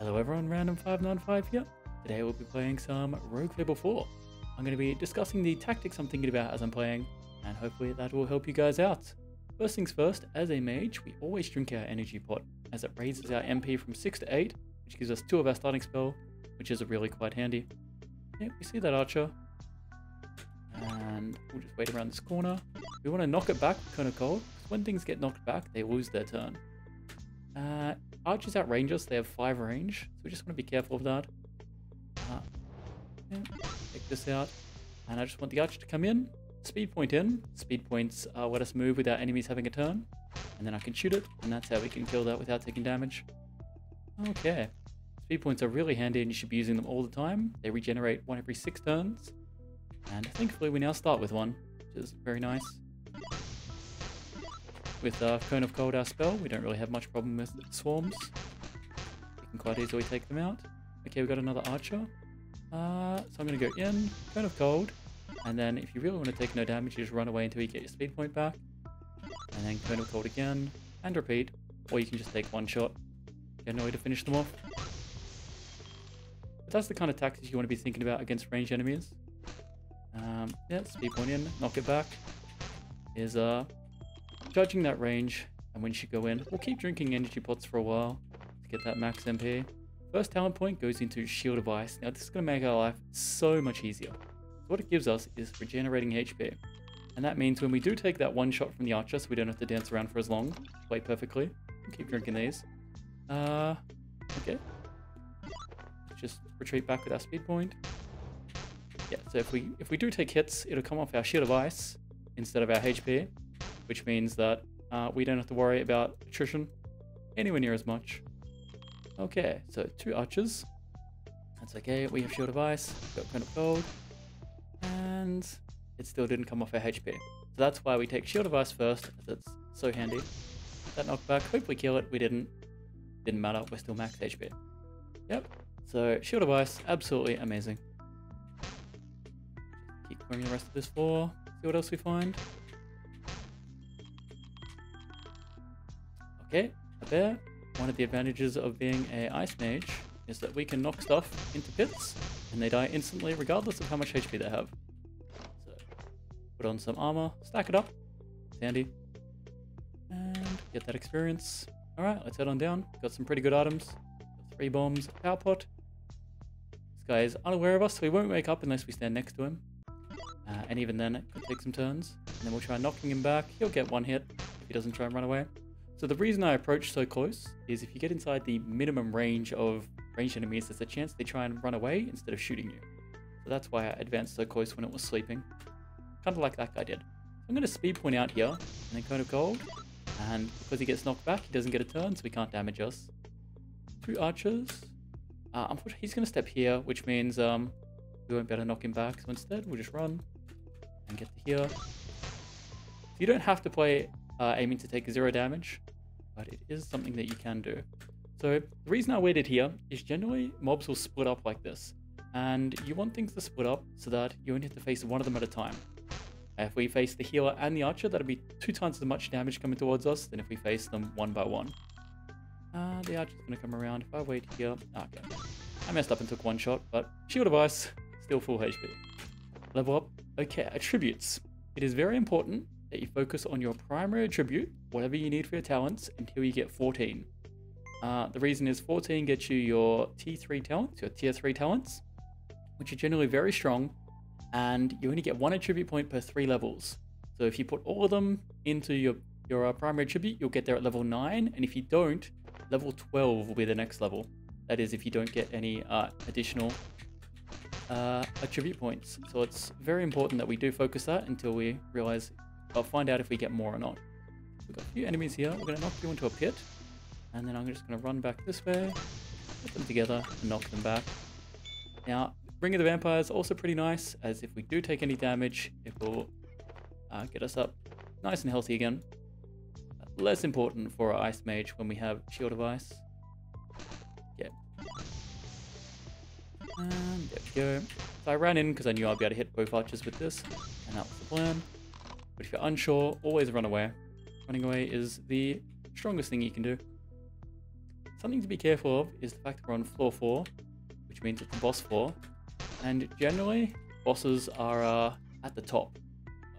Hello everyone, Random595 here. Today we'll be playing some RF4. I'm going to be discussing the tactics I'm thinking about as I'm playing, and hopefully that will help you guys out. First things first, as a mage, we always drink our energy pot, as it raises our MP from 6 to 8, which gives us 2 of our starting spell, which is really quite handy. Yeah, we see that archer, and we'll just wait around this corner. We want to knock it back kind of cold, because when things get knocked back, they lose their turn. Archers outrange us, they have 5 range, so we just want to be careful of that. Take this out, and I just want the archer to come in, speed point in. Speed points let us move without enemies having a turn, and then I can shoot it, and that's how we can kill that without taking damage. Okay, speed points are really handy and you should be using them all the time. They regenerate 1 every 6 turns, and thankfully we now start with 1, which is very nice. With Cone of Cold, our spell, we don't really have much problem with swarms. We can quite easily take them out. Okay, we've got another archer. So I'm going to go in, Cone of Cold, and then if you really want to take no damage, you just run away until you get your speed point back. And then Cone of Cold again, and repeat, or you can just take 1 shot, generally to finish them off. But that's the kind of tactics you want to be thinking about against ranged enemies. Yeah, speed point in, knock it back, is judging that range, and when you should go in. We'll keep drinking energy pots for a while to get that max MP. First talent point goes into Shield of Ice. Now this is going to make our life so much easier. So what it gives us is regenerating HP. And that means when we do take that 1 shot from the archer, so we don't have to dance around for as long, play perfectly. We'll keep drinking these. Okay. Just retreat back with our speed point. Yeah, so if we do take hits, it'll come off our Shield of Ice instead of our HP, which means that we don't have to worry about attrition anywhere near as much. Okay, so 2 archers. That's okay, we have Shield of Ice, got Cone of Cold, and it still didn't come off our HP. So that's why we take Shield of Ice first, as it's so handy. That knockback, hopefully kill it, we didn't. Didn't matter, we're still max HP. Yep, so Shield of Ice, absolutely amazing. Keep clearing the rest of this floor, see what else we find. Okay, up there. One of the advantages of being a ice mage is that we can knock stuff into pits and they die instantly regardless of how much HP they have. So put on some armor, stack it up, it's handy, and get that experience. Alright, let's head on down. Got some pretty good items. Got 3 bombs, a power pot. This guy is unaware of us, so he won't wake up unless we stand next to him. And even then, it could take some turns. And then we'll try knocking him back. He'll get 1 hit if he doesn't try and run away. So the reason I approach so close is if you get inside the minimum range of ranged enemies, there's a chance they try and run away instead of shooting you. So that's why I advanced so close when it was sleeping. Kind of like that guy did. I'm going to speed point out here, and then Cone of Cold. And because he gets knocked back, he doesn't get a turn, so he can't damage us. 2 archers. Unfortunately, he's going to step here, which means we won't be able to knock him back. So instead, we'll just run and get to here. You don't have to play aiming to take 0 damage, but it is something that you can do. So the reason I waited here is generally mobs will split up like this, and you want things to split up so that you only have to face one of them at a time. If we face the healer and the archer, that'll be 2 times as much damage coming towards us than if we face them one by one. The archer's gonna come around. If I wait here, okay. I messed up and took 1 shot, but Shield of Ice, still full HP. Level up. Okay, attributes. It is very important that you focus on your primary attribute, whatever you need for your talents, until you get 14. The reason is 14 gets you your T3 talents, your tier 3 talents, which are generally very strong, and you only get 1 attribute point per 3 levels. So if you put all of them into your primary attribute, you'll get there at level 9, and if you don't, level 12 will be the next level. That is if you don't get any additional attribute points. So it's very important that we do focus that until we realize, I'll find out if we get more or not. We've got a few enemies here. We're going to knock you into a pit. And then I'm just going to run back this way, put them together, and knock them back. Now, Ring of the Vampire is also pretty nice, as if we do take any damage, it will get us up nice and healthy again. Less important for our Ice Mage when we have Shield of Ice. Yeah. And there we go. So I ran in because I knew I'd be able to hit both archers with this, and that was the plan. But if you're unsure, always run away. Running away is the strongest thing you can do. something to be careful of is the fact that we're on floor 4, which means it's the boss floor. And generally, bosses are at the top.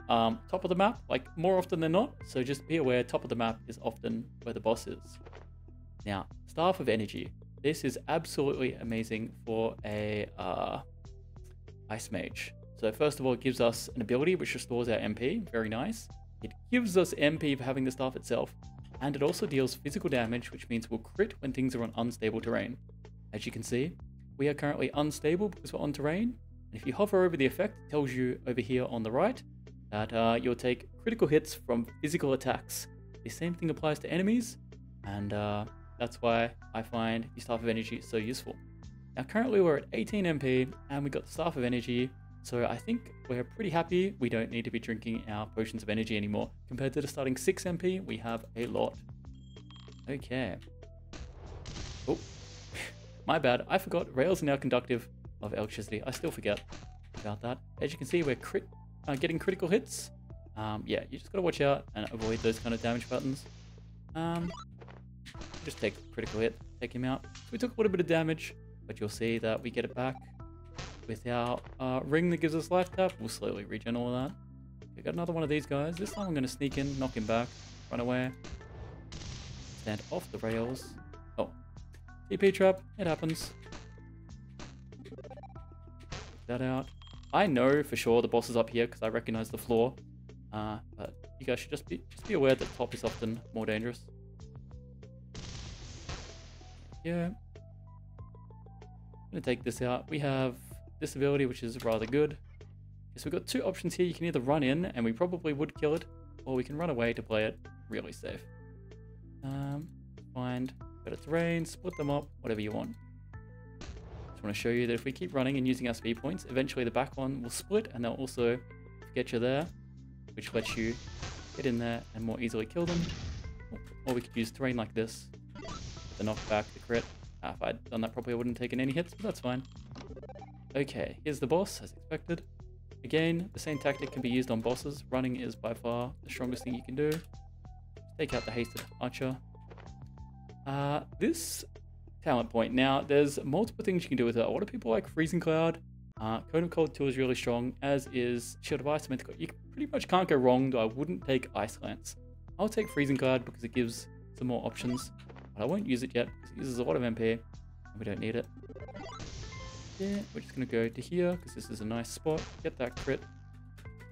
Top of the map, like more often than not. So just be aware, top of the map is often where the boss is. Now, Staff of Energy. This is absolutely amazing for a Ice Mage. So first of all, it gives us an ability which restores our MP. Very nice. It gives us MP for having the staff itself. And it also deals physical damage, which means we'll crit when things are on unstable terrain. As you can see, we are currently unstable because we're on terrain. And if you hover over the effect, it tells you over here on the right that you'll take critical hits from physical attacks. The same thing applies to enemies, and that's why I find the Staff of Energy so useful. Now currently we're at 18 MP and we got the Staff of Energy, so I think we're pretty happy. We don't need to be drinking our potions of energy anymore. Compared to the starting 6 MP, we have a lot. Okay. Oh, my bad. I forgot rails are now conductive of electricity. I still forget about that. As you can see, we're getting critical hits. Yeah, you just gotta watch out and avoid those kind of damage buttons. Just take a critical hit, take him out. So we took a little bit of damage, but you'll see that we get it back with our ring that gives us life tap. We'll slowly regen all of that. We got another one of these guys. This time I'm gonna sneak in, knock him back, run away, stand off the rails. Oh, TP trap, it happens. Check that out. I know for sure the boss is up here because I recognize the floor, but you guys should just be aware that the top is often more dangerous. Yeah, I'm gonna take this out. We have this ability, which is rather good. So we've got 2 options here. You can either run in, and we probably would kill it, or we can run away to play it really safe. Find better terrain, split them up, whatever you want. Just want to show you that if we keep running and using our speed points, eventually the back one will split, and they'll also get you there, which lets you get in there and more easily kill them. Or we could use terrain like this, the knockback, the crit. If I'd done that properly, I wouldn't have taken any hits, but that's fine. Okay, here's the boss, as expected. Again, the same tactic can be used on bosses. Running is by far the strongest thing you can do. Take out the hasted archer. This talent point. Now, there's multiple things you can do with it. A lot of people like Freezing Cloud. Cone of Cold 2 is really strong, as is Shield of Ice. You pretty much can't go wrong, though I wouldn't take Ice Lance. I'll take Freezing Cloud because it gives some more options, but I won't use it yet because it uses a lot of MP, and we don't need it. Yeah, we're just going to go to here because this is a nice spot. Get that crit.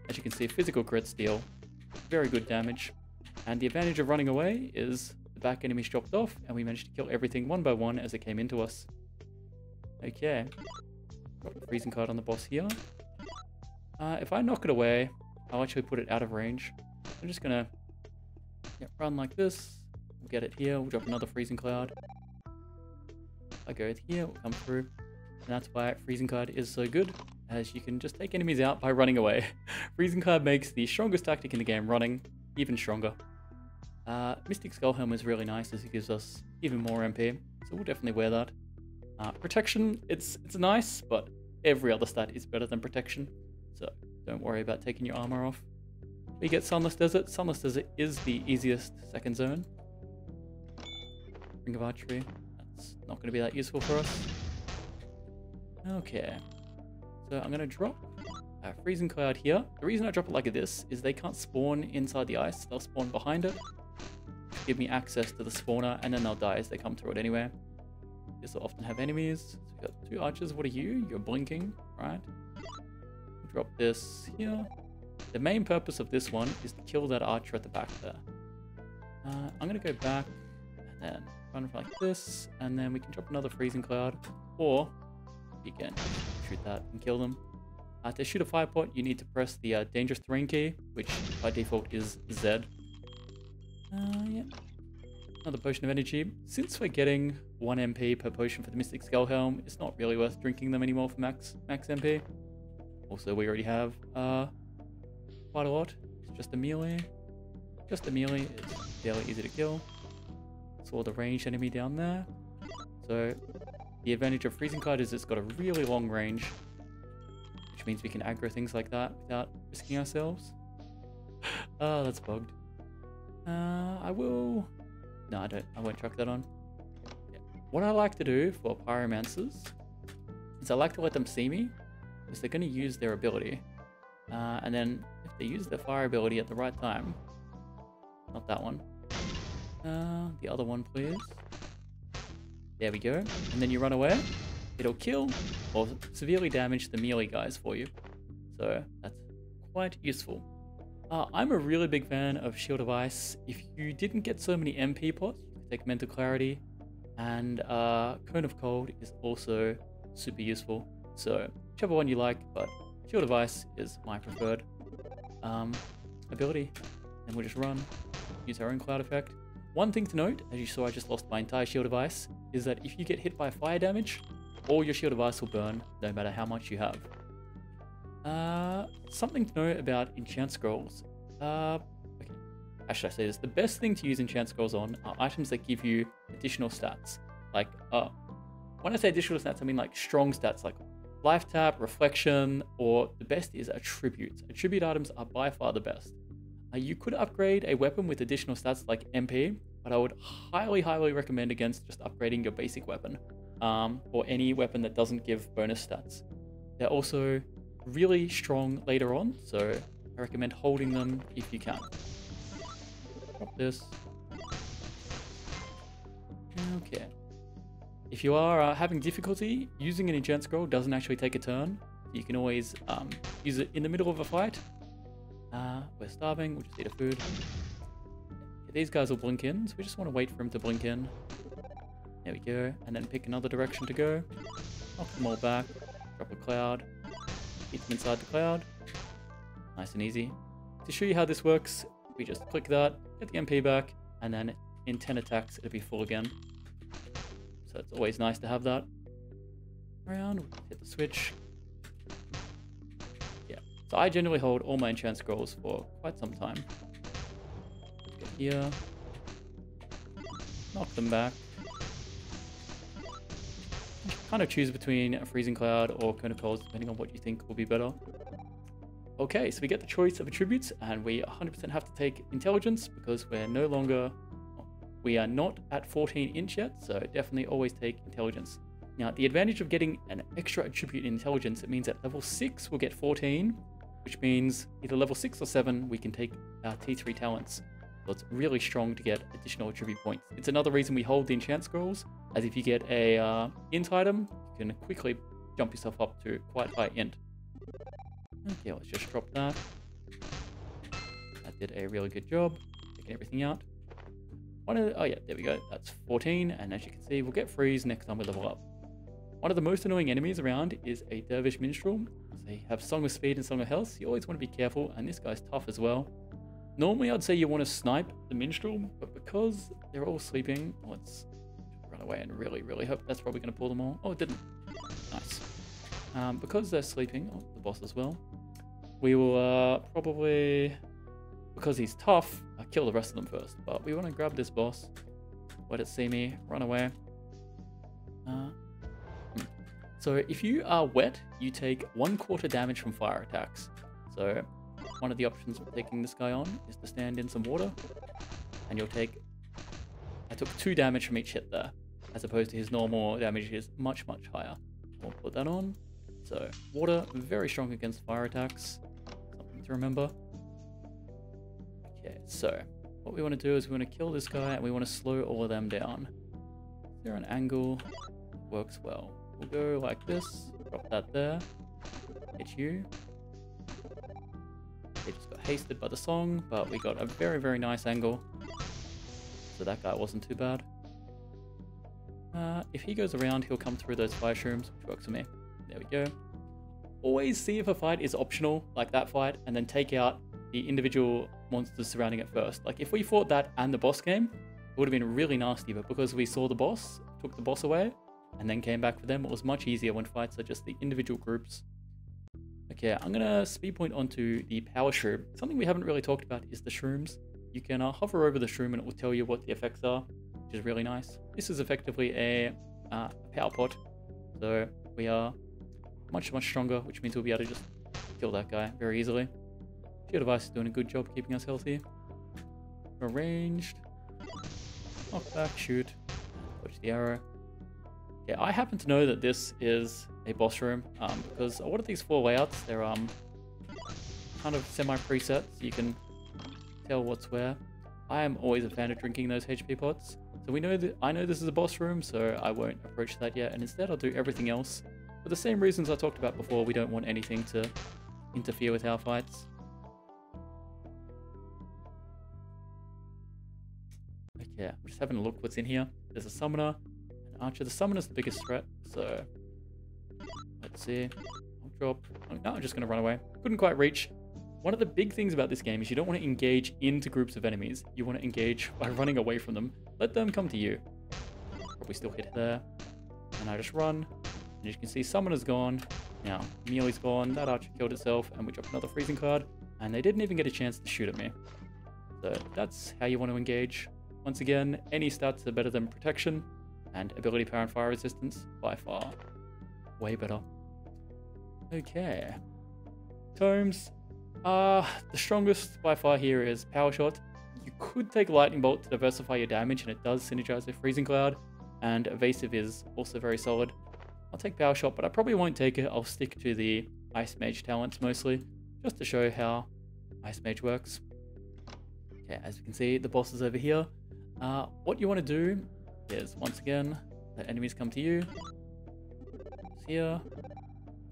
As you can see, physical crits deal very good damage. And the advantage of running away is the back enemies dropped off, and we managed to kill everything one by one as it came into us. Okay. Got the freezing card on the boss here. If I knock it away, I'll actually put it out of range. I'm just going to run like this. We'll get it here. We'll drop another freezing cloud. If I go here, we'll come through. And that's why Freezing Card is so good, as you can just take enemies out by running away. Freezing Card makes the strongest tactic in the game, running, even stronger. Mystic Skullhelm is really nice as it gives us even more MP, so we'll definitely wear that. Protection, it's nice, but every other stat is better than Protection, so don't worry about taking your armor off. We get Sunless Desert. Sunless Desert is the easiest second zone. Ring of Archery, that's not going to be that useful for us. Okay, so I'm going to drop a Freezing Cloud here. The reason I drop it like this is they can't spawn inside the ice, they'll spawn behind it. Give me access to the spawner, and then they'll die as they come through it anyway. This will often have enemies. So we've got 2 archers. What are you? You're blinking, right? Drop this here. The main purpose of this one is to kill that archer at the back there. I'm going to go back and then run like this, and then we can drop another Freezing Cloud, or you can shoot that and kill them. To shoot a fire pot, you need to press the dangerous terrain key, which by default is Z. Yeah. Another potion of energy. Since we're getting 1 MP per potion for the Mystic Skullhelm, it's not really worth drinking them anymore for max MP. Also, we already have quite a lot. It's just a melee. Just a melee is fairly easy to kill. Saw the ranged enemy down there. So the advantage of Freezing Card is it's got a really long range, which means we can aggro things like that without risking ourselves. Oh, that's bugged. I will... No, I don't. I won't chuck that on. Yeah, what I like to do for pyromancers is I like to let them see me, because they're going to use their ability. And then if they use their fire ability at the right time, not that one, the other one please. There we go. And then you run away, it'll kill or severely damage the melee guys for you. So that's quite useful. I'm a really big fan of Shield of Ice. If you didn't get so many MP pots, you could take Mental Clarity, and Cone of Cold is also super useful. So whichever one you like, but Shield of Ice is my preferred ability. And we'll just run, use our own cloud effect. One thing to note, as you saw I just lost my entire Shield of Ice, is that if you get hit by fire damage, all your Shield of Ice will burn, no matter how much you have. Something to know about enchant scrolls. Okay, how should I say this? The best thing to use enchant scrolls on are items that give you additional stats. Like, when I say additional stats, I mean like strong stats, like life tap, reflection, or the best is attributes. Attribute items are by far the best. You could upgrade a weapon with additional stats like MP, but I would highly recommend against just upgrading your basic weapon, or any weapon that doesn't give bonus stats. They're also really strong later on, so I recommend holding them if you can. Drop this. Okay. If you are having difficulty, using an enchant scroll doesn't actually take a turn. You can always use it in the middle of a fight. We're starving, we'll just eat a food. Okay, these guys will blink in, so we just want to wait for him to blink in. There we go, and then pick another direction to go. Knock them all back, drop a cloud, keep them inside the cloud. Nice and easy. To show you how this works, we just click that, get the MP back, and then in 10 attacks it'll be full again. So it's always nice to have that around. Hit the switch. Yeah, so I generally hold all my enchant scrolls for quite some time. Get here, knock them back. Kind of choose between a Freezing Cloud or Cone of Cold, depending on what you think will be better. Okay, so we get the choice of attributes, and we 100% have to take Intelligence because we're no longer... We are not at 14 inch yet, so definitely always take Intelligence. Now, the advantage of getting an extra attribute in Intelligence, it means at level 6 we'll get 14, which means either level 6 or 7 we can take our T3 talents. So it's really strong to get additional attribute points. It's another reason we hold the enchant scrolls, as if you get a int item, you can quickly jump yourself up to quite high int. Okay, let's just drop that. That did a really good job, taking everything out. Oh yeah, there we go, that's 14, and as you can see, we'll get freeze next time we level up. One of the most annoying enemies around is a Dervish Minstrel. They have Song of Speed and Song of Health, so you always want to be careful, and this guy's tough as well. Normally I'd say you want to snipe the Minstrel, but because they're all sleeping, let's run away and really hope that's probably going to pull them all. Oh, it didn't. Nice. Because they're sleeping, oh, the boss as well, we will probably... Because he's tough, I'll kill the rest of them first. But we want to grab this boss, let it see me, run away. So if you are wet, you take 1/4 damage from fire attacks. So one of the options for taking this guy on is to stand in some water, and you'll take... I took 2 damage from each hit there, as opposed to his normal damage is much higher. We'll put that on. So water, very strong against fire attacks. Something to remember. Okay, so what we want to do is we want to kill this guy and we want to slow all of them down. Is there an angle? Works well. We'll go like this, drop that there, hit you. They just got hasted by the song, but we got a very nice angle. So that guy wasn't too bad. If he goes around, he'll come through those fire shrooms, which works for me. There we go. Always see if a fight is optional, like that fight, and then take out the individual monsters surrounding it first. Like if we fought that and the boss game, it would have been really nasty, but because we saw the boss, took the boss away, and then came back for them, it was much easier when fights are just the individual groups. Okay, I'm gonna speed point onto the power shroom. Something we haven't really talked about is the shrooms. You can hover over the shroom and it will tell you what the effects are, which is really nice. This is effectively a power pot, so we are much stronger, which means we'll be able to just kill that guy very easily. Shield of Ice is doing a good job keeping us healthy. Arranged. Knock back, shoot. Dodge the arrow. Yeah, I happen to know that this is a boss room because a lot of these 4 layouts, they're kind of semi-preset, so you can tell what's where. I am always a fan of drinking those HP pots. So we know that I know this is a boss room, so I won't approach that yet, and instead I'll do everything else for the same reasons I talked about before. We don't want anything to interfere with our fights. Okay, I'm just having a look what's in here. There's a summoner, an archer. The summoner's the biggest threat, so let's see. I'll drop. Oh, no, I'm just gonna run away. Couldn't quite reach. One of the big things about this game is you don't want to engage into groups of enemies. You want to engage by running away from them. Let them come to you. Probably still hit there. And I just run. And as you can see, summoner's gone. Now, mealee's gone. That archer killed itself. And we dropped another freezing card. And they didn't even get a chance to shoot at me. So that's how you want to engage. Once again, any stats are better than protection. And ability power and fire resistance, by far. Way better. Okay. Tomes. The strongest by far here is Power Shot. You could take Lightning Bolt to diversify your damage, and it does synergize with Freezing Cloud, and Evasive is also very solid. I'll take Power Shot, but I probably won't take it. I'll stick to the Ice Mage talents mostly, just to show how Ice Mage works. Okay, as you can see, the boss is over here. What you want to do is, once again, let enemies come to you. It's here.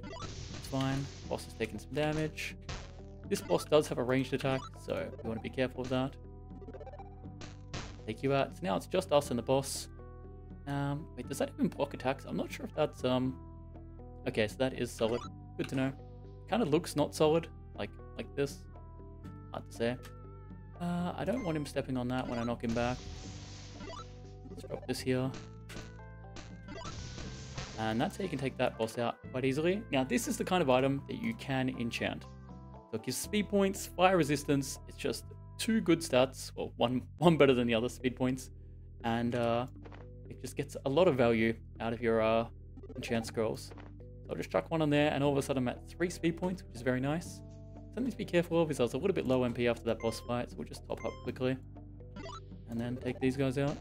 It's fine. Boss is taking some damage. This boss does have a ranged attack, so you want to be careful of that. Take you out. So now it's just us and the boss. Wait, does that even block attacks? I'm not sure if that's okay, so that is solid. Good to know. Kind of looks not solid, like this. Hard to say. I don't want him stepping on that when I knock him back. Let's drop this here. And that's how you can take that boss out quite easily. Now, this is the kind of item that you can enchant. So it gives speed points, fire resistance. It's just 2 good stats. Well, one better than the other, speed points. And it just gets a lot of value out of your enchant scrolls. So I'll just chuck one on there, and all of a sudden I'm at 3 speed points, which is very nice. Something to be careful of is I was a little bit low MP after that boss fight, so we'll just top up quickly. And then take these guys out.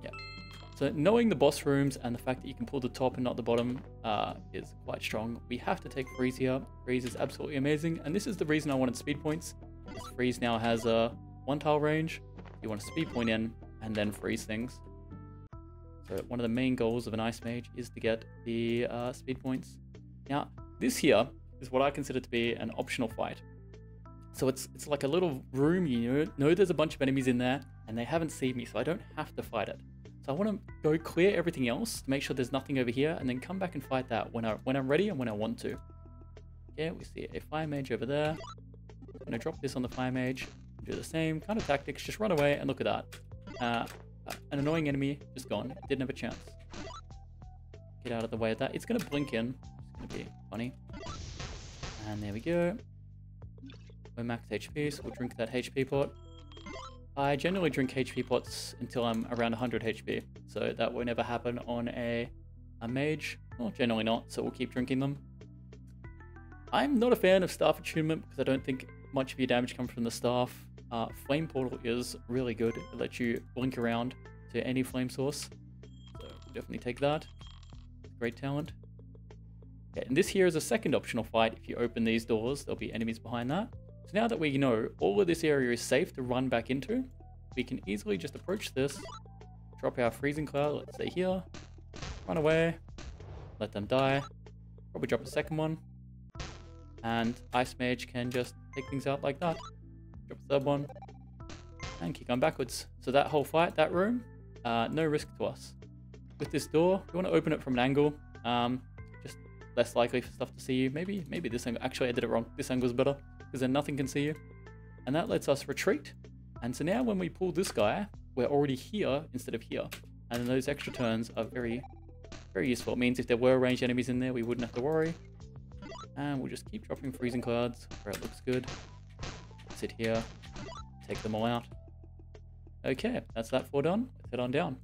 Yeah. So knowing the boss rooms and the fact that you can pull the top and not the bottom is quite strong. We have to take Freeze here. Freeze is absolutely amazing, and this is the reason I wanted speed points. Because Freeze now has a 1-tile range. You want to speed point in and then freeze things. So one of the main goals of an Ice Mage is to get the speed points. Now, this here is what I consider to be an optional fight. So it's like a little room, you know there's a bunch of enemies in there, and they haven't seen me, so I don't have to fight it. So I want to go clear everything else to make sure there's nothing over here, and then come back and fight that when I'm ready and when I want to. Okay, we see a Fire Mage over there. I'm going to drop this on the Fire Mage, do the same kind of tactics, just run away, and look at that. An annoying enemy, just gone. Didn't have a chance. Get out of the way of that. It's going to blink in. It's going to be funny. And there we go. We're max HP, so we'll drink that HP pot. I generally drink HP pots until I'm around 100 HP, so that won't ever happen on a mage. Well, generally not, so we'll keep drinking them. I'm not a fan of staff attunement because I don't think much of your damage comes from the staff. Flame Portal is really good. It lets you blink around to any flame source, so definitely take that. Great talent. Okay, and this here is a second optional fight. If you open these doors, there'll be enemies behind that. So now that we know all of this area is safe to run back into, we can easily just approach this, drop our Freezing Cloud, let's say here, run away, let them die, probably drop a second one, and Ice Mage can just take things out like that. Drop a third one, and keep going backwards. So that whole fight, that room, no risk to us. With this door, you want to open it from an angle, just less likely for stuff to see you. Maybe this angle, actually I did it wrong, this angle's better, because then nothing can see you. And that lets us retreat. And so now when we pull this guy, we're already here instead of here. And those extra turns are very, very useful. It means if there were ranged enemies in there, we wouldn't have to worry. And we'll just keep dropping Freezing Clouds where it looks good. Sit here, take them all out. Okay, that's that 4 done. Let's head on down.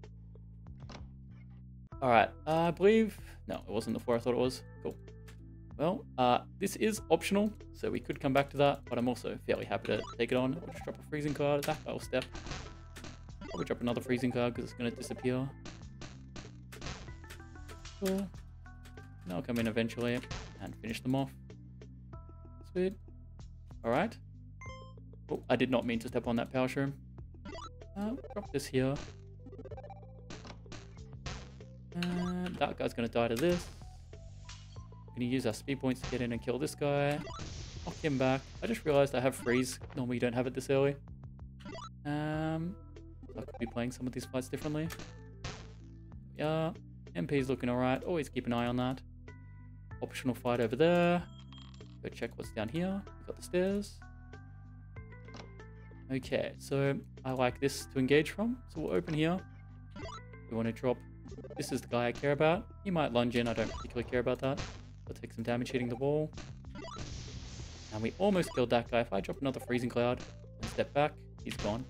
Alright, I believe... No, it wasn't the 4 I thought it was. Cool. Well, this is optional, so we could come back to that, but I'm also fairly happy to take it on. I'll just drop a Freezing Card, attack battle step. Probably drop another Freezing Card because it's going to disappear. Cool. And I'll come in eventually and finish them off. Sweet. Alright. Oh, I did not mean to step on that power shroom. Drop this here. And that guy's going to die to this. We're going to use our speed points to get in and kill this guy. Knock him back. I just realized I have freeze. Normally you don't have it this early. I could be playing some of these fights differently. Yeah, MP's looking alright. Always keep an eye on that. Optional fight over there. Go check what's down here. We've got the stairs. Okay, so I like this to engage from. So we'll open here. We want to drop. This is the guy I care about. He might lunge in. I don't particularly care about that. I'll take some damage hitting the wall. And we almost killed that guy. If I drop another freezing cloud and step back, he's gone.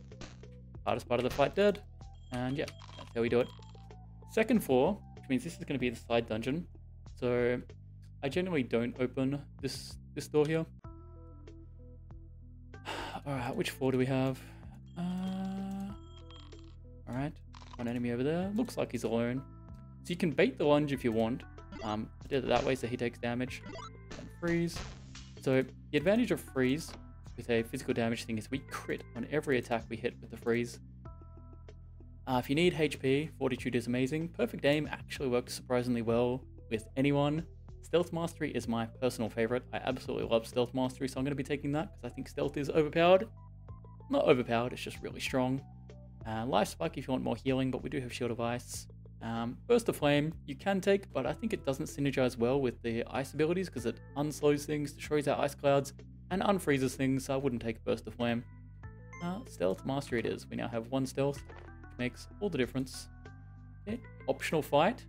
Hardest part of the fight dead. And yeah, that's how we do it. Second floor, which means this is going to be the side dungeon. So I generally don't open this door here. Alright, which floor do we have? Alright, one enemy over there. Looks like he's alone. So you can bait the lunge if you want. I did it that way so he takes damage. And freeze. So the advantage of freeze with a physical damage thing is we crit on every attack we hit with the freeze. If you need HP, Fortitude is amazing. Perfect aim actually works surprisingly well with anyone. Stealth Mastery is my personal favorite. I absolutely love Stealth Mastery, so I'm going to be taking that because I think Stealth is overpowered. Not overpowered, it's just really strong. Life Spike if you want more healing, but we do have Shield of Ice. Burst of Flame you can take, but I think it doesn't synergize well with the ice abilities because it unslows things, destroys our ice clouds, and unfreezes things, so I wouldn't take Burst of Flame. Stealth Mastery it is. We now have 1 stealth, which makes all the difference. Okay. Optional fight.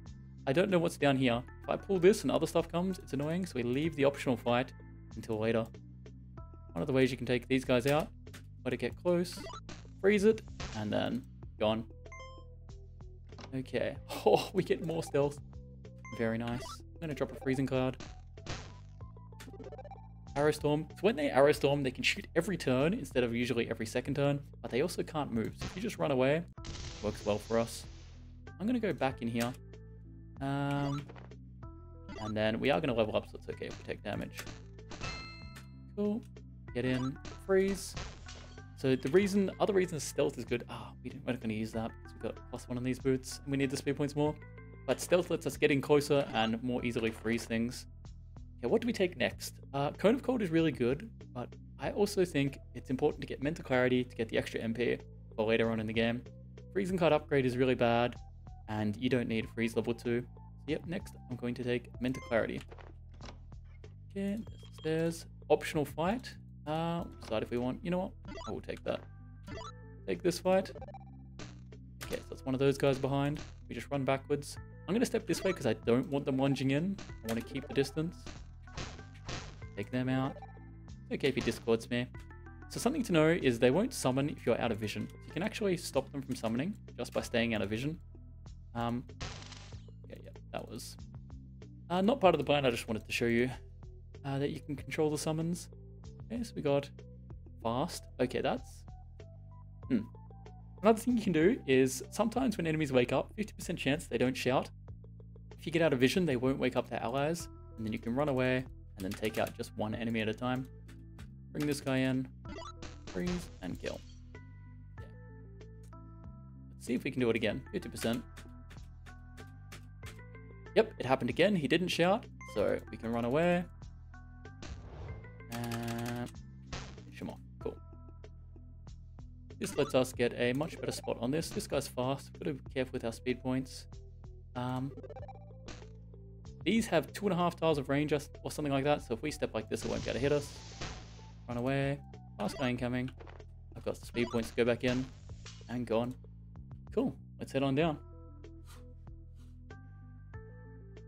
I don't know what's down here. If I pull this and other stuff comes, it's annoying, so we leave the optional fight until later. One of the ways you can take these guys out, let it get close, freeze it, and then gone. Okay. Oh, we get more stealth. Very nice. I'm going to drop a freezing cloud. Arrow Storm. So when they Arrow Storm, they can shoot every turn instead of usually every second turn, but they also can't move. So if you just run away, it works well for us. I'm going to go back in here. And then we are going to level up, so it's okay if we take damage. Cool. Get in. Freeze. So the other reason stealth is good. We're not going to use that because we've got +1 on these boots. And we need the speed points more. But stealth lets us get in closer and more easily freeze things. Okay, what do we take next? Cone of Cold is really good, but I also think it's important to get Mental Clarity to get the extra MP for later on in the game. Freezing Card upgrade is really bad, and you don't need Freeze level 2. Yep, next I'm going to take Mental Clarity. Okay, there's the stairs. Optional fight. Decide if we want. You know what? I will take that. Take this fight. Okay, so that's one of those guys behind. We just run backwards. I'm going to step this way because I don't want them lunging in. I want to keep the distance. Take them out. Okay if he discords me. So something to know is they won't summon if you're out of vision. You can actually stop them from summoning just by staying out of vision. Yeah, that was not part of the plan. I just wanted to show you that you can control the summons. Okay, so we got fast. Okay, that's... Another thing you can do is sometimes when enemies wake up, 50% chance they don't shout. If you get out of vision, they won't wake up their allies, and then you can run away and then take out just one enemy at a time. Bring this guy in, freeze, and kill. Yeah. Let's see if we can do it again. 50%. Yep, it happened again. He didn't shout, so we can run away. And finish him off. Cool. This lets us get a much better spot on this. This guy's fast. We've got to be careful with our speed points. These have 2.5 tiles of range or something like that, so if we step like this, it won't be able to hit us. Run away. Fast guy incoming. I've got the speed points to go back in. And gone. Cool. Let's head on down.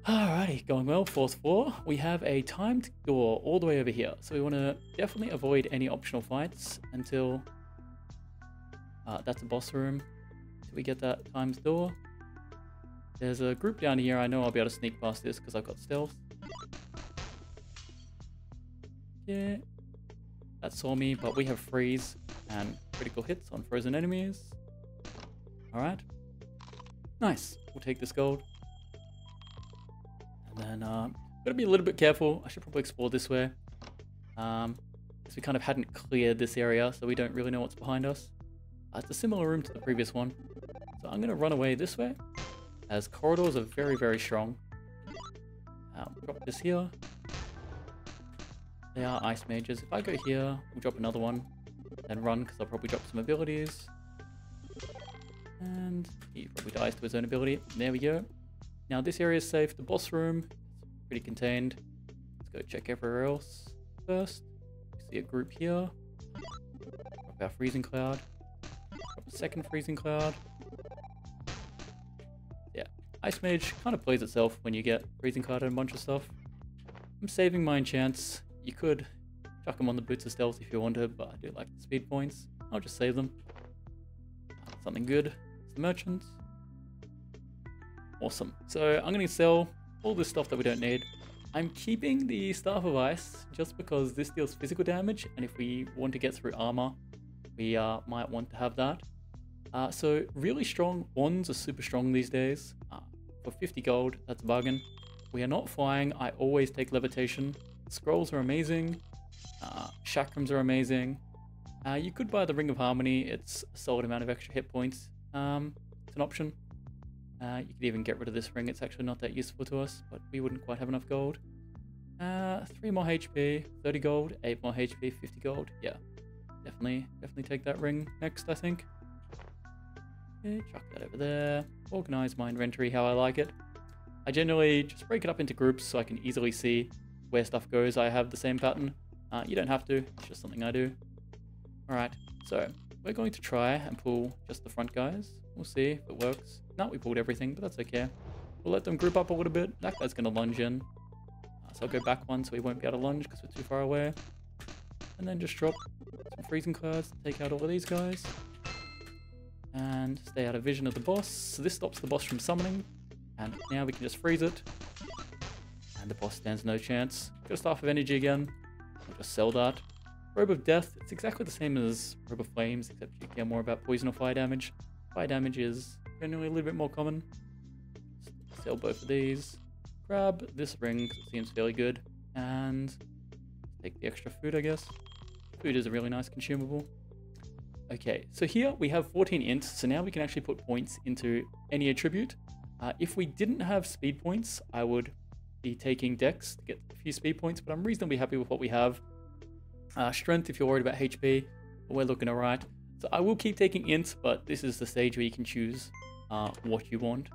Alrighty, going well. 4th floor. We have a timed door all the way over here, so we want to definitely avoid any optional fights until... that's a boss room. Till we get that timed door. There's a group down here. I know I'll be able to sneak past this because I've got stealth. Yeah. That saw me, but we have freeze and critical hits on frozen enemies. Alright. Nice. We'll take this gold. And then, gotta be a little bit careful. I should probably explore this way. Because we kind of hadn't cleared this area, so we don't really know what's behind us. It's a similar room to the previous one. So I'm gonna run away this way, as corridors are very, very strong. Drop this here. They are ice mages. If I go here, we'll drop another one. Then run, because I'll probably drop some abilities. And he probably dies to his own ability. There we go. Now this area is safe. The boss room is pretty contained. Let's go check everywhere else first. We see a group here. Drop our freezing cloud. Drop a second freezing cloud. Yeah, Ice Mage kind of plays itself when you get freezing cloud and a bunch of stuff. I'm saving my enchants. You could chuck them on the boots of stealth if you wanted, but I do like the speed points. I'll just save them. Something good. It's the merchants. Awesome. So I'm going to sell all this stuff that we don't need. I'm keeping the Staff of Ice just because this deals physical damage, and if we want to get through armor, we might want to have that. So really strong wands are super strong these days. For 50 gold, that's a bargain. We are not flying. I always take levitation. Scrolls are amazing. Chakrams are amazing. You could buy the Ring of Harmony. It's a solid amount of extra hit points. It's an option. You could even get rid of this ring. It's actually not that useful to us, but we wouldn't quite have enough gold. 3 more HP, 30 gold, 8 more HP, 50 gold. Yeah, definitely take that ring next, I think. Okay, chuck that over there. Organize my inventory how I like it. I generally just break it up into groups so I can easily see where stuff goes. I have the same pattern. You don't have to, it's just something I do. Alright, so we're going to try and pull just the front guys. We'll see if it works. No, we pulled everything, but that's okay. We'll let them group up a little bit. That guy's going to lunge in. So I'll go back one so he won't be able to lunge because we're too far away. And then just drop some freezing clouds to take out all of these guys. And stay out of vision of the boss. So this stops the boss from summoning. And now we can just freeze it. And the boss stands no chance. Got a Staff of Energy again. I'll just sell that. Robe of Death, it's exactly the same as Robe of Flames, except you care more about poison or fire damage. Fire damage is generally a little bit more common. Sell both of these. Grab this ring, because it seems fairly good. And take the extra food, I guess. Food is a really nice consumable. Okay, so here we have 14 int, so now we can actually put points into any attribute. If we didn't have speed points, I would be taking Dex to get a few speed points, but I'm reasonably happy with what we have. Strength if you're worried about HP, but we're looking alright. So I will keep taking int, but this is the stage where you can choose what you want.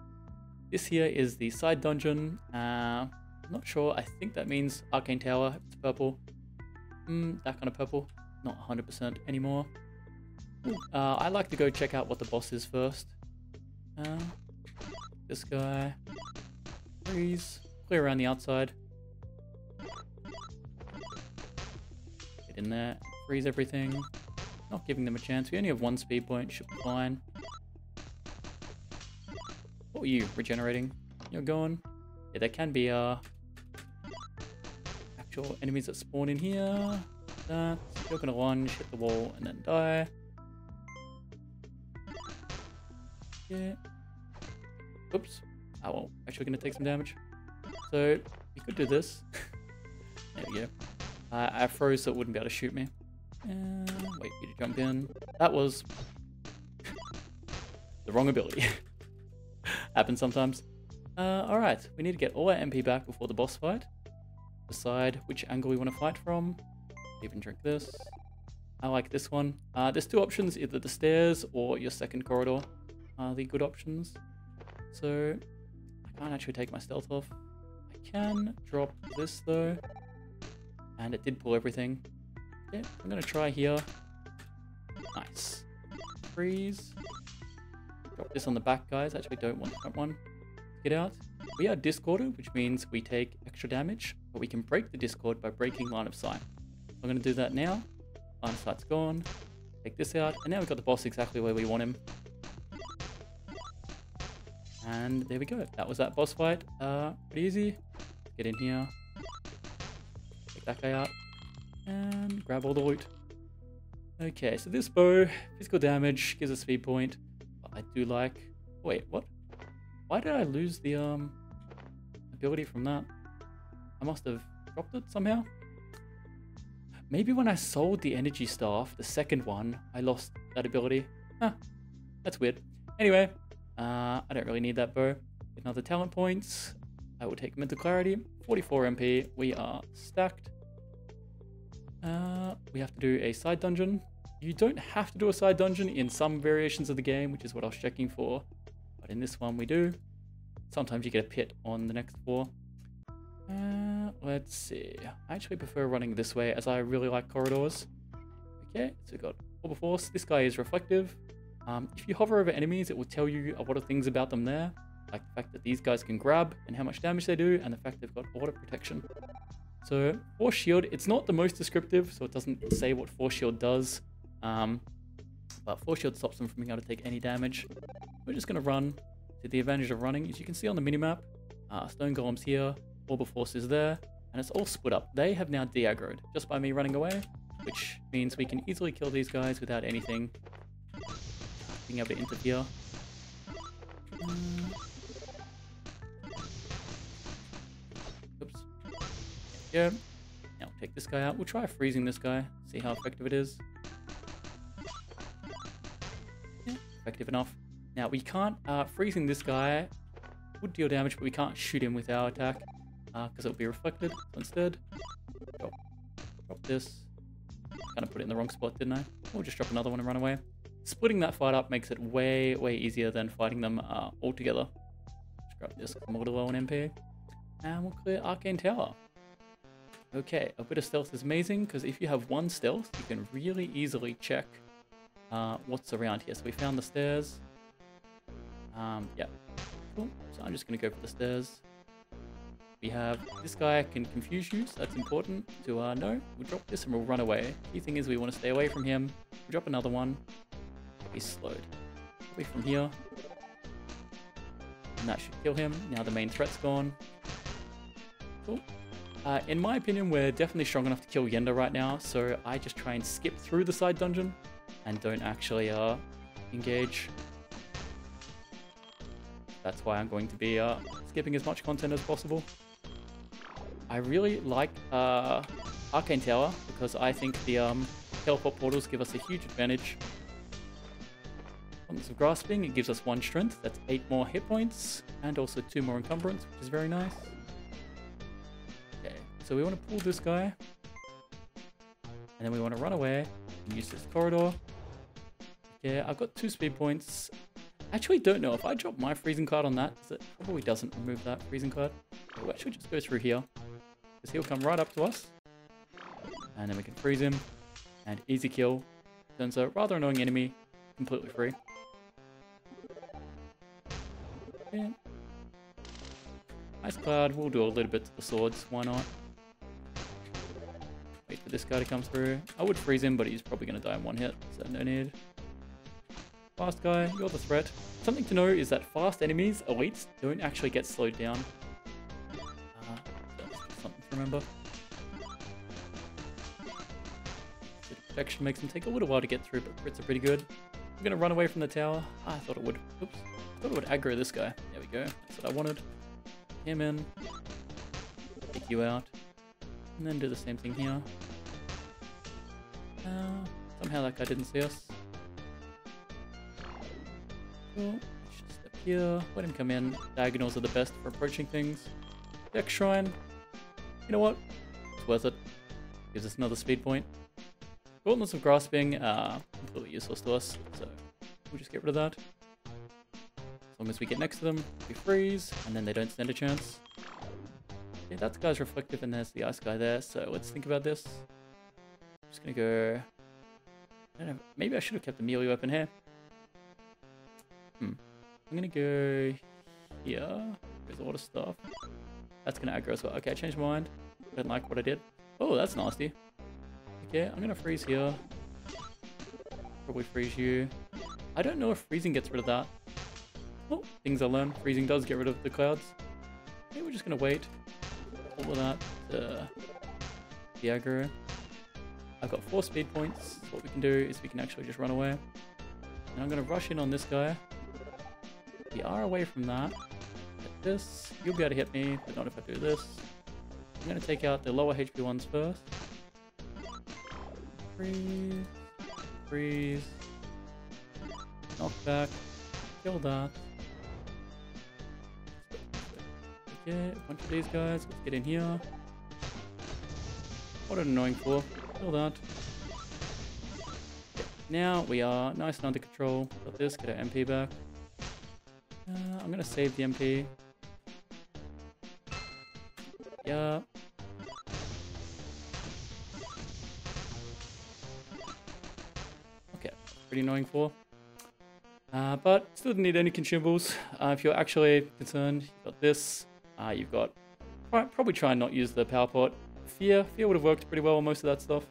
This here is the side dungeon. I'm not sure, I think that means Arcane Tower, it's purple. That kind of purple, not 100% anymore. I like to go check out what the boss is first. This guy. Freeze. Clear around the outside. Get in there. Freeze everything. Not giving them a chance. We only have 1 speed point. Should be fine. What were you regenerating? You're going? Yeah, there can be actual enemies that spawn in here. That. You're gonna lunge, hit the wall, and then die. Yeah. Oops. Oh well, actually gonna take some damage. So, you could do this. There we go. I froze so it wouldn't be able to shoot me. Wait for you to jump in. That was the wrong ability. Happens sometimes. Alright, we need to get all our MP back before the boss fight. Decide which angle we want to fight from. Even drink this. I like this one. There's 2 options, either the stairs or your second corridor are the good options. So, I can't actually take my stealth off. I can drop this though. And it did pull everything. Yeah, I'm gonna try here. Nice. Freeze. Drop this on the back, guys. Actually, don't want that one. Get out. We are discorded, which means we take extra damage, but we can break the discord by breaking line of sight. I'm gonna do that now. Line of sight's gone. Take this out, and now we've got the boss exactly where we want him. And there we go. That was that boss fight. Pretty easy. Get in here. Take that guy out. And grab all the loot. Okay, so this bow, physical damage, gives a speed point. But I do like... Wait, what? Why did I lose the ability from that. I must have dropped it somehow. Maybe when I sold the energy staff, the second one, I lost that ability. Huh, that's weird. Anyway, I don't really need that bow. Get another talent points. I will take mental clarity. 44 MP. We are stacked. We have to do a side dungeon. You don't have to do a side dungeon in some variations of the game, which is what I was checking for. But in this one, we do. Sometimes you get a pit on the next floor. Let's see. I actually prefer running this way as I really like corridors. Okay, so we've got Orb Force. This guy is reflective. If you hover over enemies, it will tell you a lot of things about them there. Like the fact that these guys can grab and how much damage they do, and the fact they've got auto protection. So Force Shield, it's not the most descriptive, so it doesn't say what Force Shield does. But Force Shield stops them from being able to take any damage. We're just going to run. So the advantage of running, as you can see on the minimap, Stone Golem's here, Orb Force is there, and it's all split up. They have now de-aggroed just by me running away, which means we can easily kill these guys without anything being able to interfere. Oops. Yeah. Now we'll take this guy out. We'll try freezing this guy, see how effective it is. Yeah, effective enough. Now we can't, freezing this guy would deal damage, but we can't shoot him with our attack because it'll be reflected. So instead, drop this. Kind of put it in the wrong spot, didn't I? We'll just drop another one and run away. Splitting that fight up makes it way, way easier than fighting them all together. Just grab this, I'm a little low on MP. And we'll clear Arcane Tower. Okay, a bit of stealth is amazing because if you have one stealth, you can really easily check what's around here. So we found the stairs. Yeah, cool. So I'm just going to go for the stairs. We have this guy can confuse you, so that's important to know. We'll drop this and we'll run away. Key thing is we want to stay away from him. We'll drop another one. He's slowed. Away from here. And that should kill him. Now the main threat's gone. Cool. In my opinion, we're definitely strong enough to kill Yenda right now, so I just try and skip through the side dungeon and don't actually engage. That's why I'm going to be skipping as much content as possible. I really like Arcane Tower because I think the teleport portals give us a huge advantage. Abundance of Grasping, it gives us 1 strength, that's 8 more hit points, and also 2 more encumbrance, which is very nice. Okay, so we want to pull this guy, and then we want to run away and use this corridor. Yeah, I've got 2 speed points. I actually don't know if I drop my freezing card on that, it probably doesn't remove that freezing card. We'll actually just go through here, because he'll come right up to us, and then we can freeze him, and easy kill. Turns a rather annoying enemy completely free. Yeah. Ice Cloud, we'll do a little bit to the swords, why not? Wait for this guy to come through. I would freeze him, but he's probably going to die in 1 hit, so no need. Fast guy, you're the threat. Something to know is that fast enemies, elites, don't actually get slowed down. That's just something to remember. Bit of protection makes them take a little while to get through, but crits are pretty good. I'm going to run away from the tower. I thought it would. Oops. I thought it would aggro this guy. There we go. That's what I wanted. Him in. Take you out. And then do the same thing here. Somehow that guy didn't see us. Cool. Just step here. Let him come in. Diagonals are the best for approaching things. Dex Shrine. You know what? It's worth it. Gives us another speed point. Gauntlets of Grasping are completely useless to us, so we'll just get rid of that. As long as we get next to them, we freeze, and then they don't stand a chance. Okay, that guy's reflective, and there's the ice guy there, so let's think about this. I'm just gonna go... I don't know, maybe I should have kept the melee weapon here. I'm gonna go here. There's a lot of stuff. That's gonna aggro as well. Okay, I changed my mind. I don't like what I did. Oh, that's nasty. Okay, I'm gonna freeze here. Probably freeze you. I don't know if freezing gets rid of that. Oh, things I learned. Freezing does get rid of the clouds. Okay, we're just gonna wait. All of that to the aggro. I've got 4 speed points. So what we can do is we can actually just run away. And I'm gonna rush in on this guy. We are away from that. this. You'll be able to hit me, but not if I do this. I'm going to take out the lower HP ones first. Freeze. Freeze. Knock back. Kill that. Okay, a bunch of these guys. Let's get in here. What an annoying floor. Kill that. Okay, now we are nice and under control. Got this, get our MP back. I'm going to save the MP. Yeah. Okay, pretty annoying floor. But still didn't need any consumables. If you're actually concerned, you've got this. You've got... Probably try and not use the power pot. Fear would have worked pretty well on most of that stuff.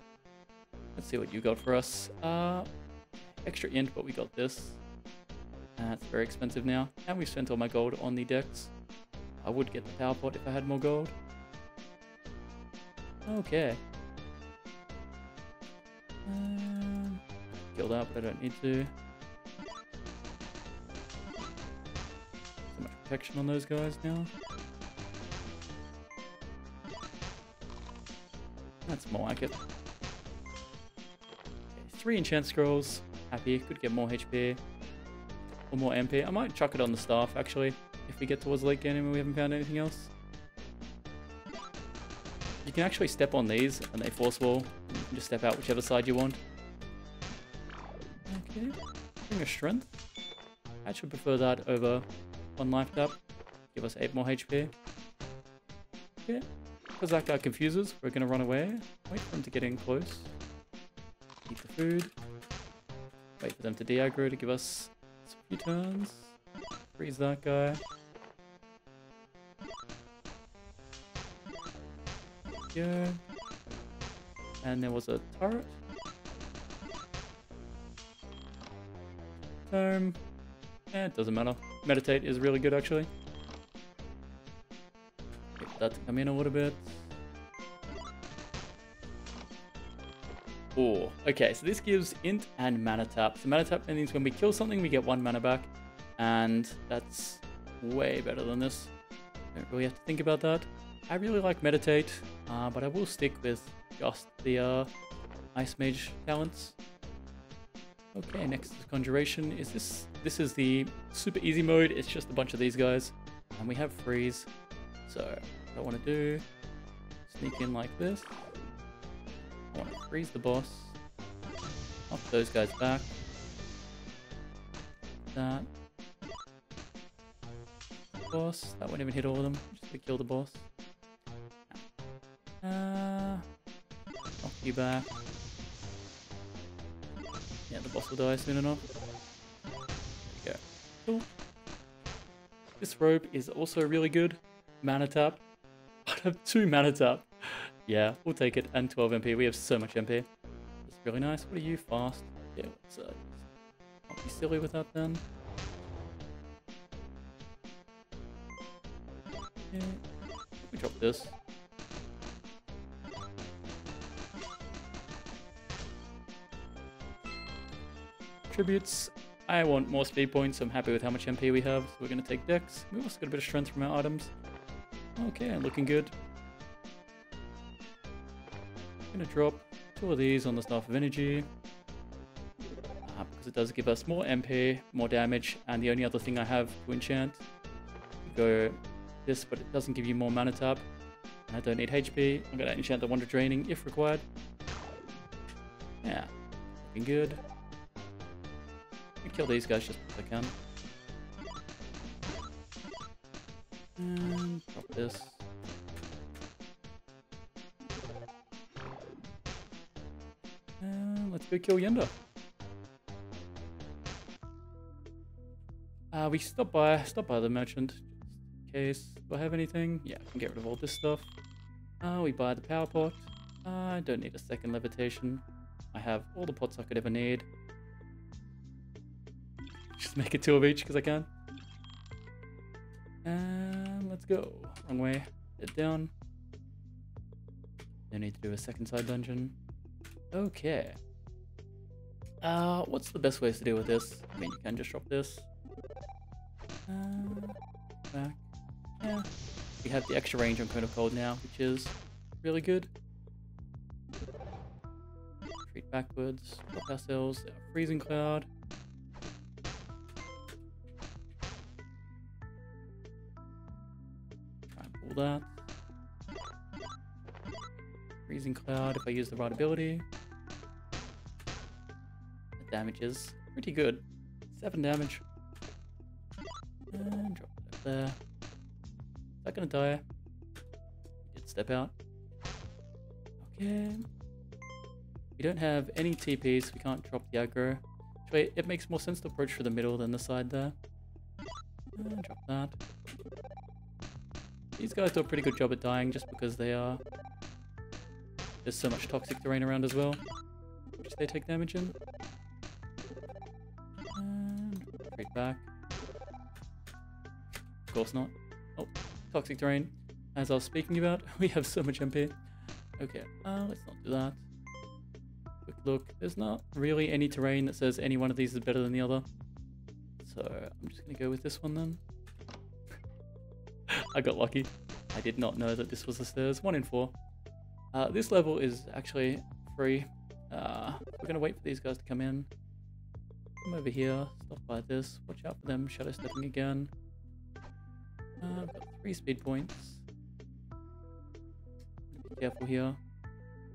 Let's see what you got for us. Extra int, but we got this. It's very expensive now. And we spent all my gold on the decks. I would get the power pot if I had more gold. Okay. Kill that, but I don't need to. So much protection on those guys now. That's more like it. Okay, 3 enchant scrolls. Happy. Could get more HP. Or more MP. I might chuck it on the staff, actually. If we get towards late game and we haven't found anything else. You can actually step on these and they force wall. You can just step out whichever side you want. Okay. Bring a strength. I should prefer that over 1 life tap. Give us 8 more HP. Okay. Because that guy confuses, we're going to run away. Wait for him to get in close. Eat the food. Wait for them to de-aggro to give us a few turns. Freeze that guy. Go. And there was a turret. Tome. It doesn't matter. Meditate is really good actually. Get that to come in a little bit. Oh, okay, so this gives int and mana tap. So mana tap means when we kill something, we get 1 mana back. And that's way better than this. Don't really have to think about that. I really like meditate, but I will stick with just the Ice Mage talents. Okay, next is Conjuration. This is the super easy mode. It's just a bunch of these guys. And we have freeze. So what I want to do, sneak in like this. I want to freeze the boss. Knock those guys back. That. Boss. That won't even hit all of them. Just to kill the boss. Knock you back. Yeah, the boss will die soon enough. There we go. Cool. This rope is also really good. Mana tap. I have 2 mana tap. Yeah, we'll take it. And 12 MP. We have so much MP. That's really nice. What are you? Fast. Yeah, let's not be silly with that then. Yeah. We drop this. Tributes. I want more speed points. I'm happy with how much MP we have. So we're going to take Dex. We've also got a bit of strength from our items. Okay, looking good. Going to drop 2 of these on the Staff of Energy. Because it does give us more MP, more damage, and the only other thing I have to enchant. Go this, but it doesn't give you more mana tap. And I don't need HP. I'm going to enchant the Wonder Draining if required. Yeah, looking good. Kill these guys just if I can. And drop this. And let's go kill Yenda. We stop by the merchant just in case. Do I have anything? Yeah, I can get rid of all this stuff. We buy the power pot. I don't need a second levitation. I have all the pots I could ever need. Just make it 2 of each because I can. And let's go. Wrong way. Head down. No need to do a second side dungeon. Okay. What's the best ways to deal with this? I mean, you can just drop this. Back. Yeah, we have the extra range on Cone of Cold now, which is really good. Retreat backwards, drop ourselves a Freezing Cloud. Try and pull that. Freezing Cloud if I use the right ability. The damage is pretty good. 7 damage. And drop it up there. Is that gonna die? He did step out. Okay. We don't have any TPs, so we can't drop the aggro. Actually, it makes more sense to approach through the middle than the side there. And drop that. These guys do a pretty good job at dying just because they are... There's so much toxic terrain around as well, which they take damage in. And retreat back. Of course not. Oh, toxic terrain. As I was speaking about, we have so much MP. Okay, let's not do that. Quick look. There's not really any terrain that says any one of these is better than the other. So I'm just going to go with this one then. I got lucky. I did not know that this was the stairs. 1 in 4. This level is actually free. We're going to wait for these guys to come in. Come over here. Stop by this. Watch out for them. Shadow stepping again. I've got 3 speed points. Be careful here.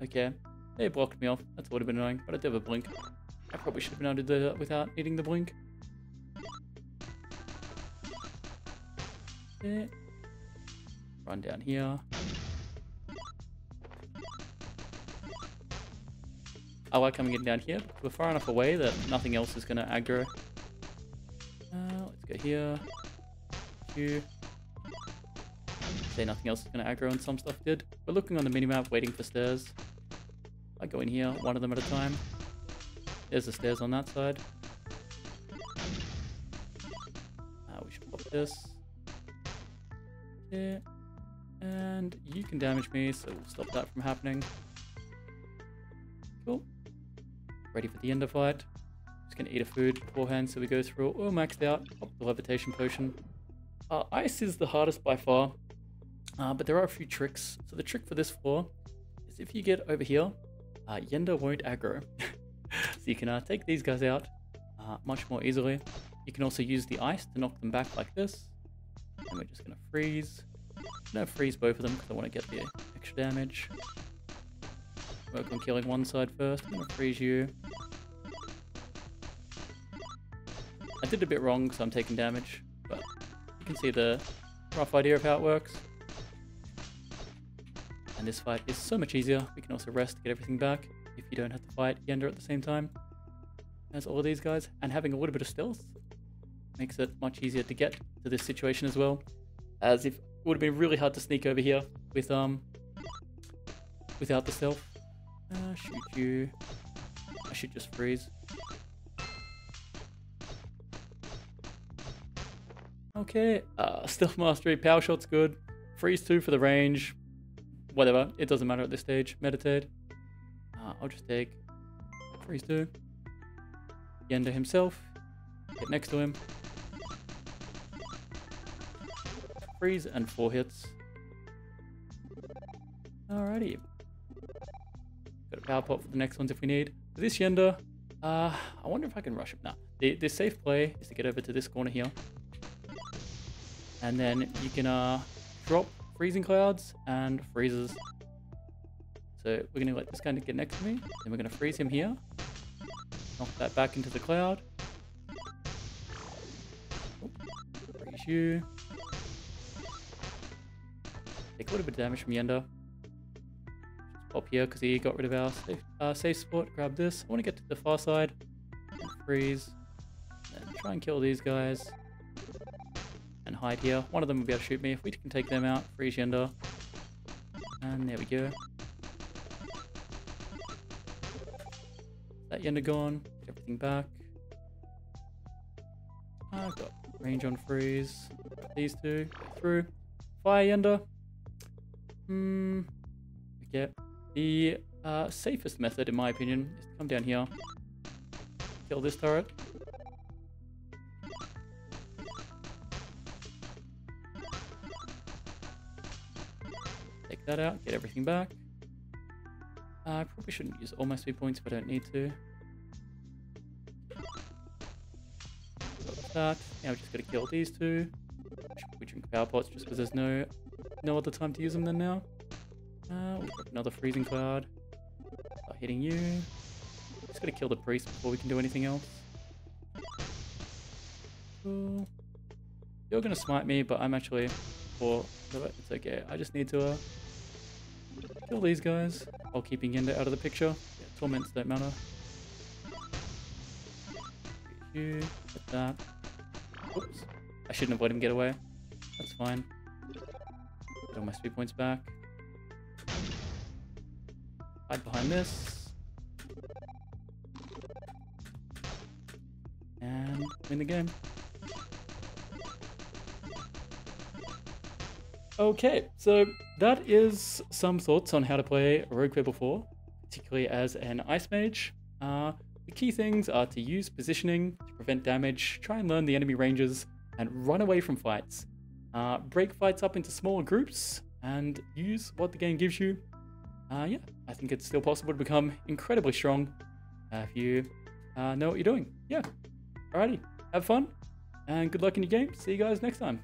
Okay. They blocked me off. That's would have been annoying, but I do have a blink. I probably should have been able to do that without needing the blink. Okay. Run down here. I like coming in down here, because we're far enough away that nothing else is going to aggro. Let's go here. Here. Say nothing else is going to aggro, and some stuff did. We're looking on the minimap, waiting for stairs. I go in here, one of them at a time. There's the stairs on that side. We should pop this. Yeah. And you can damage me, so we'll stop that from happening. Cool. Ready for the ender fight. Just gonna eat a food beforehand so we go through all maxed out. Pop the levitation potion. Ice is the hardest by far, but there are a few tricks. So the trick for this floor is if you get over here, Yender won't aggro. So you can take these guys out much more easily. You can also use the ice to knock them back like this. And we're just gonna freeze. I'm gonna freeze both of them because I want to get the extra damage. Work on killing one side first. I'm gonna freeze you. I did a bit wrong because I'm taking damage, but you can see the rough idea of how it works. And this fight is so much easier. We can also rest, get everything back if you don't have to fight Yender at the same time as all of these guys. And having a little bit of stealth makes it much easier to get to this situation as well. As if it would have been really hard to sneak over here with without the stealth. Shoot you. I should just freeze. Okay, stealth mastery, power shot's good. Freeze 2 for the range. Whatever, it doesn't matter at this stage. Meditate. I'll just take freeze 2. Yender himself. Get next to him. Freeze and 4 hits. Alrighty. Got a power pot for the next ones if we need. For this Yender, I wonder if I can rush him. Nah. The safe play is to get over to this corner here. And then you can drop freezing clouds and freezes. So we're going to let this guy get next to me. Then we're going to freeze him here. Knock that back into the cloud. Freeze you. Take a little bit of damage from Yender. Just pop here because he got rid of our safe spot. Grab this. I want to get to the far side. And freeze. And try and kill these guys. And hide here. One of them will be able to shoot me. If we can take them out, freeze Yender. And there we go. That Yender gone. Get everything back. I've got range on freeze. Got these two. Go through. Fire Yender. Okay. The safest method, in my opinion, is to come down here. Kill this turret. that out, get everything back. I probably shouldn't use all my speed points if I don't need to. Got that. Now we just gotta kill these two. We drink power pots just because there's no other time to use them than now. We'll drop another freezing cloud. Start hitting you. Just gotta kill the priest before we can do anything else. Cool. You're gonna smite me, but I'm actually it's okay. I just need to kill these guys while keeping Yenda out of the picture. Yeah, torments don't matter. You get that. Oops. I shouldn't have let him get away. That's fine. Get all my speed points back. Hide behind this. And win the game. Okay, so that is some thoughts on how to play Rogue Fable 4, particularly as an Ice Mage. The key things are to use positioning to prevent damage, try and learn the enemy ranges, and run away from fights. Break fights up into smaller groups, and use what the game gives you. Yeah, I think it's still possible to become incredibly strong if you know what you're doing. Yeah, alrighty, have fun, and good luck in your game. See you guys next time.